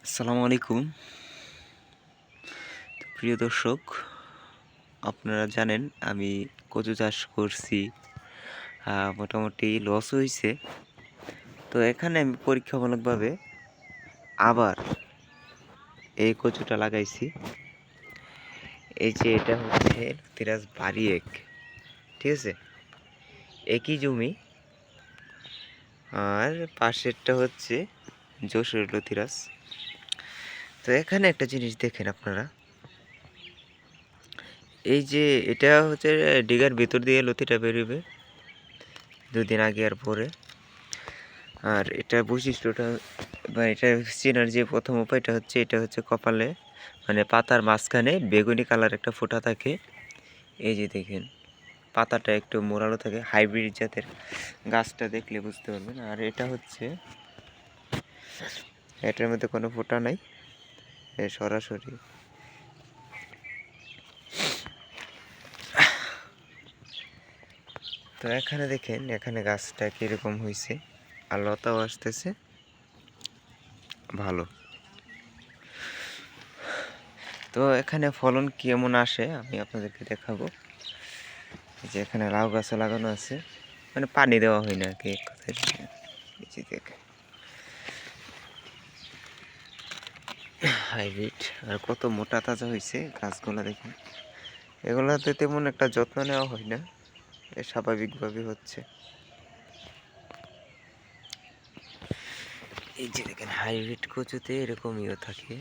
আসসালামু আলাইকুম প্রিয় দর্শক। আপনারা জানেন আমি কচু চাষ করছি। মোটামুটি লস হইছে। তো এখানে আমি পরীক্ষামূলকভাবে আবার এই কচুটা লাগাইছি। এই যে এটা হচ্ছে লতিরাজ বাড়ি ১, ঠিক আছে? একই জমি, আর পাশেরটা হচ্ছে যশোর লতিরাজ। তো এখানে একটা জিনিস দেখেন আপনারা, এই যে এটা হচ্ছে ডিগার ভিতর দিয়ে লতিটা বেরোবে ২ দিন আগে আর পরে। আর এটার বৈশিষ্ট্যটা বা এটা চেনার যে প্রথম উপায়টা হচ্ছে, এটা হচ্ছে কপালে মানে পাতার মাঝখানে বেগুনি কালার একটা ফোঁটা থাকে। এই যে দেখেন, পাতাটা একটু মোড়ালো থাকে, হাইব্রিড জাতের গাছটা দেখলে বুঝতে পারবেন। আর এটা হচ্ছে, এটার মধ্যে কোনো ফোঁটা নাই, সরাসরি। তো এখানে দেখেন, এখানে গাছটা কীরকম হয়েছে, আর লতাও আসতেছে ভালো। তো এখানে ফলন কেমন আসে আমি আপনাদেরকে দেখাবো। যে এখানে লাউ গাছও লাগানো আছে, মানে পানি দেওয়া হয় না আর কি, এক কথায়। হাইব্রিড, আর কত মোটা তাজা হয়েছে গাছগুলো দেখেন। এগুলোতে তেমন একটা যত্ন নেওয়া হয় না, স্বাভাবিকভাবে হচ্ছে। এই যে দেখেন, হাইব্রিড কচুতে এরকমইও থাকে।